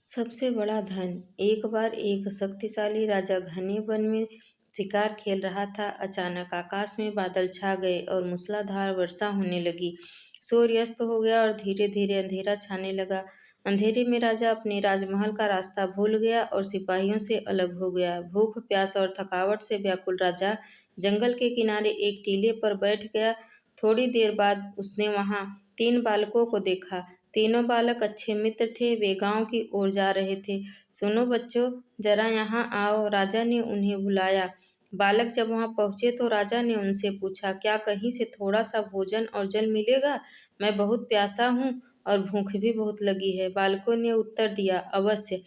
सबसे बड़ा धन। एक बार एक शक्तिशाली राजा घने वन में शिकार खेल रहा था। अचानक आकाश में बादल छा गए और मूसलाधार वर्षा होने लगी। सूर्य अस्त हो गया और धीरे धीरे अंधेरा छाने लगा। अंधेरे में राजा अपने राजमहल का रास्ता भूल गया और सिपाहियों से अलग हो गया। भूख, प्यास और थकावट से व्याकुल राजा जंगल के किनारे एक टीले पर बैठ गया। थोड़ी देर बाद उसने वहां 3 बालकों को देखा। तीनों बालक अच्छे मित्र थे। वे गांव की ओर जा रहे थे। सुनो बच्चों, जरा यहाँ आओ, राजा ने उन्हें बुलाया। बालक जब वहां पहुंचे तो राजा ने उनसे पूछा, क्या कहीं से थोड़ा सा भोजन और जल मिलेगा? मैं बहुत प्यासा हूँ और भूख भी बहुत लगी है। बालकों ने उत्तर दिया, अवश्य,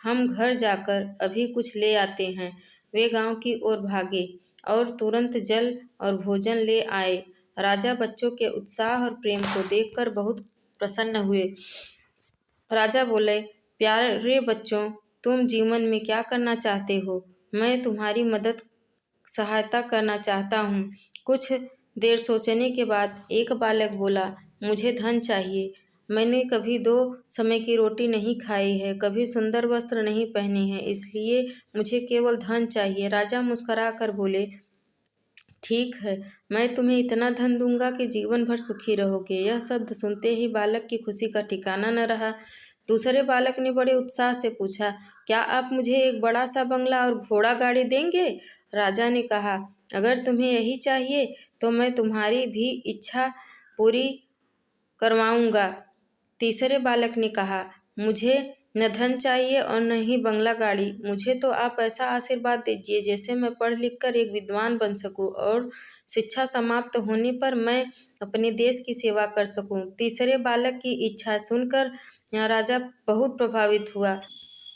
हम घर जाकर अभी कुछ ले आते हैं। वे गांव की ओर भागे और तुरंत जल और भोजन ले आए। राजा बच्चों के उत्साह और प्रेम को देखकर बहुत प्रसन्न हुए। राजा बोले, प्यारे बच्चों, तुम जीवन में क्या करना चाहते हो? मैं तुम्हारी मदद सहायता करना चाहता हूँ। कुछ देर सोचने के बाद एक बालक बोला, मुझे धन चाहिए। मैंने कभी 2 समय की रोटी नहीं खाई है, कभी सुंदर वस्त्र नहीं पहने हैं, इसलिए मुझे केवल धन चाहिए। राजा मुस्कुरा कर बोले, ठीक है, मैं तुम्हें इतना धन दूंगा कि जीवन भर सुखी रहोगे। यह शब्द सुनते ही बालक की खुशी का ठिकाना न रहा। दूसरे बालक ने बड़े उत्साह से पूछा, क्या आप मुझे एक बड़ा सा बंगला और घोड़ा गाड़ी देंगे? राजा ने कहा, अगर तुम्हें यही चाहिए तो मैं तुम्हारी भी इच्छा पूरी करवाऊंगा। तीसरे बालक ने कहा, मुझे न धन चाहिए और न ही बंगला गाड़ी। मुझे तो आप ऐसा आशीर्वाद दीजिए जैसे मैं पढ़ लिख कर एक विद्वान बन सकूं और शिक्षा समाप्त होने पर मैं अपने देश की सेवा कर सकूं। तीसरे बालक की इच्छा सुनकर राजा बहुत प्रभावित हुआ।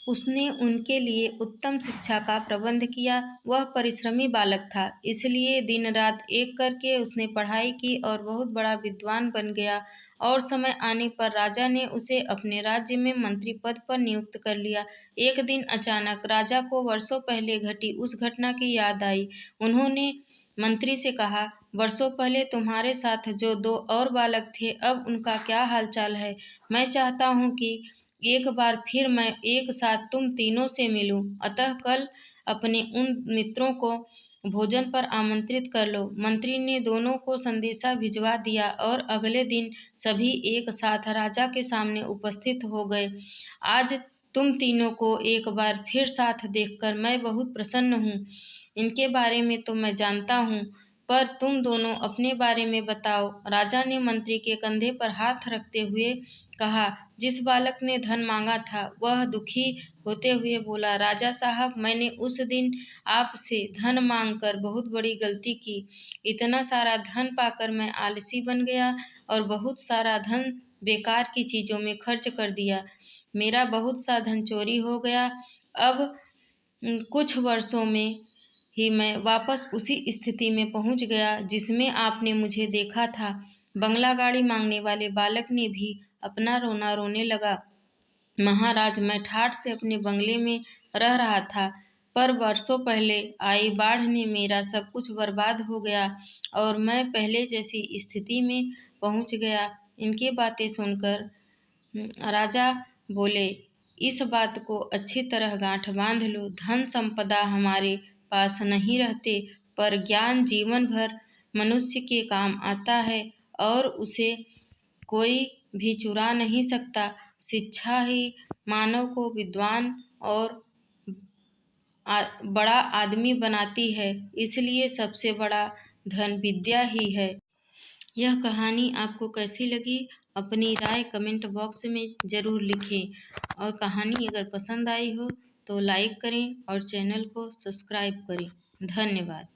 उसने उनके लिए उत्तम शिक्षा का प्रबंध किया। वह परिश्रमी बालक था, इसलिए दिन रात एक करके उसने पढ़ाई की और बहुत बड़ा विद्वान बन गया। और समय आने पर राजा ने उसे अपने राज्य में मंत्री पद पर नियुक्त कर लिया। एक दिन अचानक राजा को वर्षों पहले घटी उस घटना की याद आई। उन्होंने मंत्री से कहा, वर्षों पहले तुम्हारे साथ जो 2 और बालक थे, अब उनका क्या हालचाल है? मैं चाहता हूँ कि एक बार फिर मैं एक साथ तुम तीनों से मिलूं। अतः कल अपने उन मित्रों को भोजन पर आमंत्रित कर लो। मंत्री ने दोनों को संदेशा भिजवा दिया और अगले दिन सभी एक साथ राजा के सामने उपस्थित हो गए। आज तुम तीनों को एक बार फिर साथ देखकर मैं बहुत प्रसन्न हूँ। इनके बारे में तो मैं जानता हूँ, पर तुम दोनों अपने बारे में बताओ। राजा ने मंत्री के कंधे पर हाथ रखते हुए कहा। जिस बालक ने धन मांगा था वह दुखी होते हुए बोला, राजा साहब, मैंने उस दिन आपसे धन मांगकर बहुत बड़ी गलती की। इतना सारा धन पाकर मैं आलसी बन गया और बहुत सारा धन बेकार की चीजों में खर्च कर दिया। मेरा बहुत सा धन चोरी हो गया। अब कुछ वर्षों में ही मैं वापस उसी स्थिति में पहुंच गया जिसमें आपने मुझे देखा था। बंगला गाड़ी मांगने वाले बालक ने भी अपना रोना रोने लगा। महाराज, मैं ठाठ से अपने बंगले में रह रहा था, पर वर्षों पहले आई बाढ़ ने मेरा सब कुछ बर्बाद हो गया और मैं पहले जैसी स्थिति में पहुंच गया। इनकी बातें सुनकर राजा बोले, इस बात को अच्छी तरह गांठ बांध लो। धन संपदा हमारे पास नहीं रहते, पर ज्ञान जीवन भर मनुष्य के काम आता है और उसे कोई भी चुरा नहीं सकता। शिक्षा ही मानव को विद्वान और बड़ा आदमी बनाती है, इसलिए सबसे बड़ा धन विद्या ही है। यह कहानी आपको कैसी लगी? अपनी राय कमेंट बॉक्स में ज़रूर लिखें और कहानी अगर पसंद आई हो तो लाइक करें और चैनल को सब्सक्राइब करें। धन्यवाद।